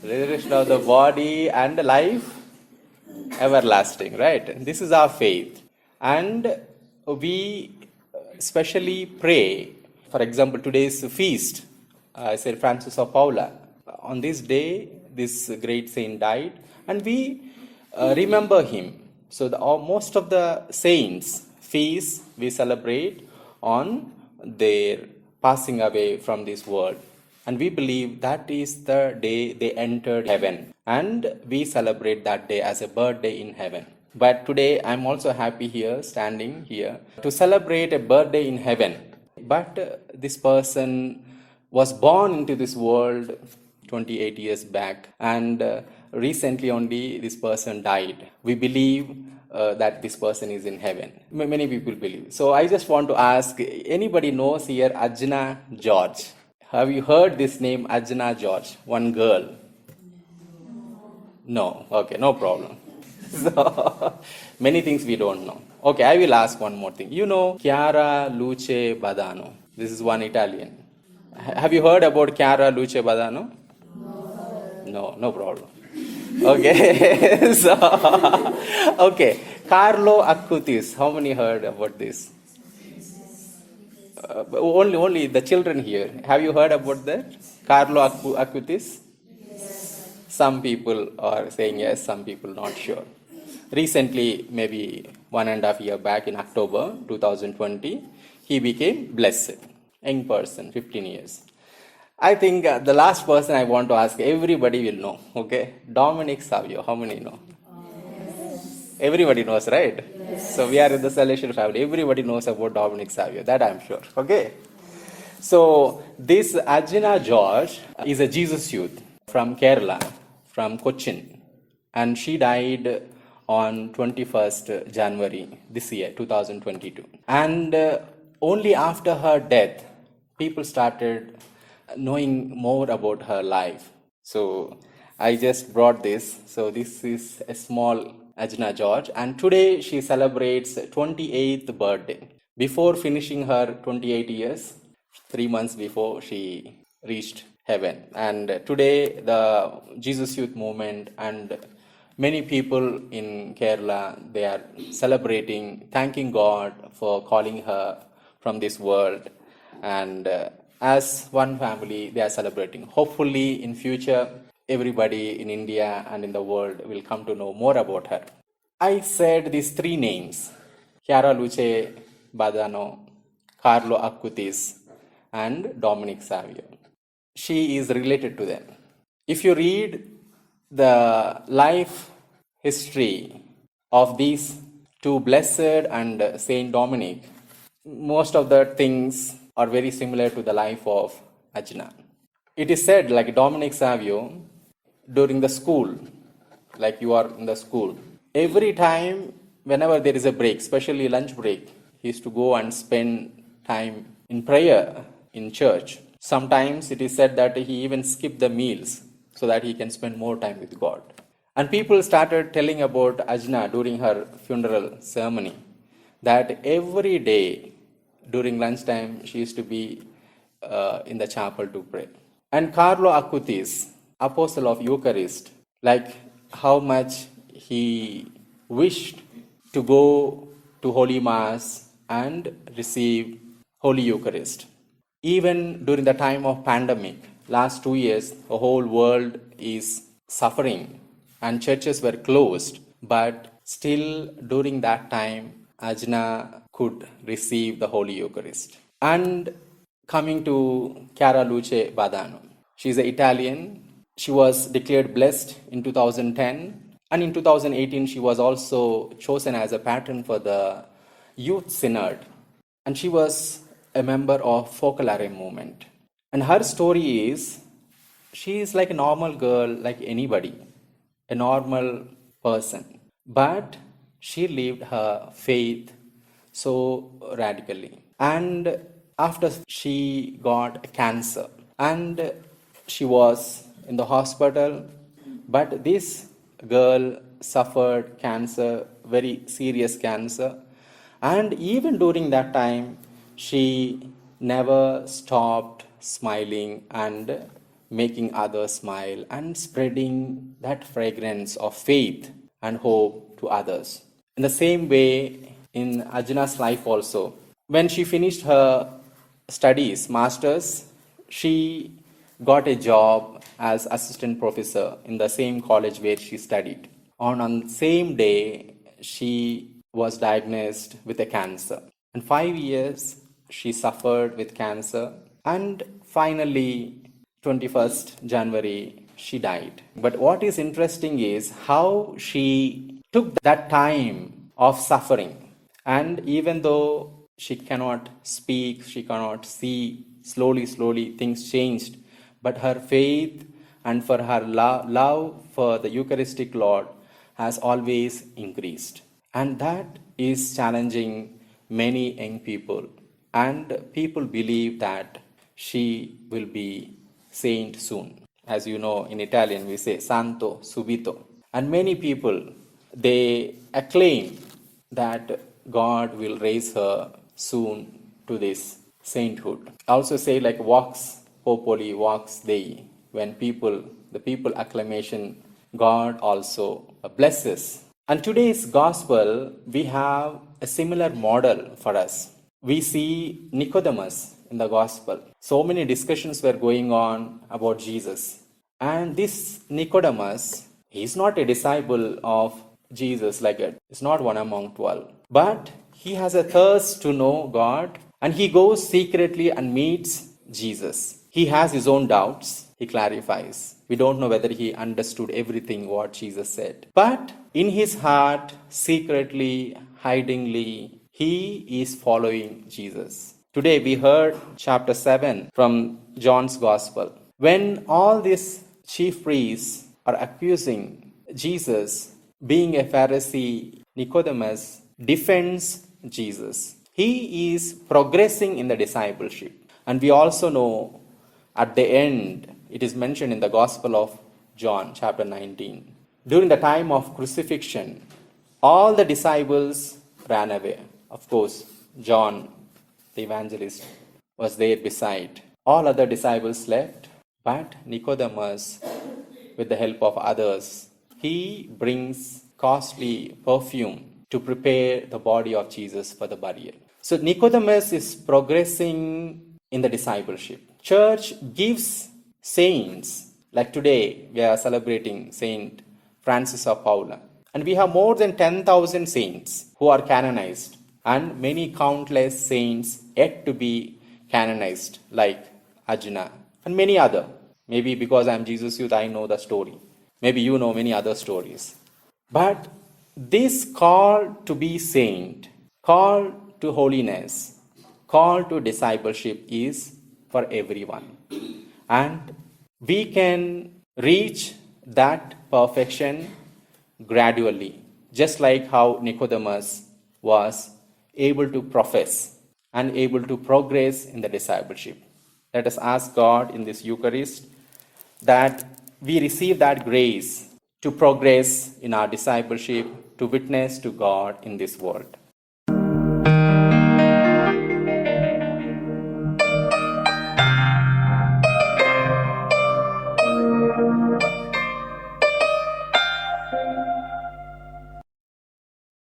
Resurrection of the body and life everlasting, right? This is our faith. And we specially pray. For example, today's feast, Saint Francis of Paula. On this day, this great saint died, and we remember him. So most of the saints' feasts we celebrate on their passing away from this world. And we believe that is the day they entered heaven. And we celebrate that day as a birthday in heaven. But today I'm also happy here, standing here, to celebrate a birthday in heaven. But this person was born into this world 28 years back, and recently only this person died. We believe that this person is in heaven. Many people believe. So I just want to ask, anybody knows here Ajna George? Have you heard this name, Ajna George? One girl. No. Okay, no problem. So, many things we don't know. Okay, I will ask one more thing. You know Chiara Luce Badano. This is one Italian. Have you heard about Chiara Luce Badano? No problem. Okay. So, okay. Carlo Acutis. How many heard about this? Only the children here. Have you heard about that? Carlo Acutis? Yes. Some people are saying yes, some people not sure. Recently, maybe 1.5 years back in October 2020, he became blessed. Young person, 15 years. I think the last person I want to ask, everybody will know. Okay? Dominic Savio. How many know? Yes. Everybody knows, right? Yes. So we are in the Celestial family. Everybody knows about Dominic Savio. That I'm sure. Okay? So this Ajna George is a Jesus youth from Kerala, from Cochin. And she died on 21st January this year, 2022. And only after her death, people started knowing more about her life. So I just brought this. So this is a small Ajna George, and today she celebrates 28th birthday. Before finishing her 28 years, 3 months before she reached heaven. And today the Jesus Youth Movement and many people in Kerala, they are celebrating, thanking God for calling her from this world. And as one family, they are celebrating. Hopefully, in future, everybody in India and in the world will come to know more about her. I said these 3 names, Chiara Luce Badano, Carlo Acutis, and Dominic Savio. She is related to them. If you read the life history of these 2 blessed and Saint Dominic, most of the things are very similar to the life of Ajna. It is said, like Dominic Savio, during the school, like you are in the school, every time, whenever there is a break, especially lunch break, he used to go and spend time in prayer in church. Sometimes it is said that he even skipped the meals so that he can spend more time with God. And people started telling about Ajna during her funeral ceremony, that every day during lunchtime she used to be in the chapel to pray. And Carlo Acutis, apostle of Eucharist, like how much he wished to go to Holy Mass and receive Holy Eucharist. Even during the time of pandemic, last 2 years, the whole world is suffering and churches were closed. But still during that time, Ajna could receive the Holy Eucharist. And coming to Chiara Luce Badano, she is an Italian. She was declared blessed in 2010. And in 2018, she was also chosen as a patron for the Youth Synod. And she was a member of Focolare movement. And her story is, she is like a normal girl, like anybody, a normal person. But she lived her faith so radically. And after she got cancer, and she was in the hospital, but this girl suffered cancer, very serious cancer. And even during that time, she never stopped smiling and making others smile, and spreading that fragrance of faith and hope to others. In the same way, in Ajna's life also, when she finished her studies, masters, she got a job as assistant professor in the same college where she studied. On the same day, she was diagnosed with a cancer. And 5 years she suffered with cancer, and finally 21st January she died. But what is interesting is how she took that time of suffering, and even though she cannot speak, she cannot see, slowly things changed, but her faith and for her love for the Eucharistic Lord has always increased. And that is challenging many young people. And people believe that she will be saint soon. As you know, in Italian we say santo subito. And many people, they acclaim that God will raise her soon to this sainthood. Also say like vox populi, vox Dei. When the people acclamation, God also blesses. And today's gospel, we have a similar model for us. We see Nicodemus in the gospel. So many discussions were going on about Jesus. And this Nicodemus, he is not a disciple of Jesus like it. He's not one among 12. But he has a thirst to know God, and he goes secretly and meets Jesus. He has his own doubts. He clarifies. We don't know whether he understood everything what Jesus said. But in his heart, secretly, hidingly, he is following Jesus. Today we heard chapter 7 from John's Gospel. When all these chief priests are accusing Jesus, being a Pharisee, Nicodemus defends Jesus. He is progressing in the discipleship. And we also know at the end, it is mentioned in the Gospel of John, chapter 19. During the time of crucifixion, all the disciples ran away. Of course, John, the evangelist, was there beside. All other disciples left, but Nicodemus, with the help of others, he brings costly perfume to prepare the body of Jesus for the burial. So Nicodemus is progressing in the discipleship. Church gives saints, like today we are celebrating Saint Francis of Paula. And we have more than 10,000 saints who are canonized, and many countless saints yet to be canonized, like Ajna and many other. Maybe because I am Jesus Youth, I know the story. Maybe you know many other stories. But this call to be saint, call to holiness, call to discipleship is for everyone. And we can reach that perfection gradually, just like how Nicodemus was able to profess and able to progress in the discipleship. Let us ask God in this Eucharist that we receive that grace to progress in our discipleship, to witness to God in this world.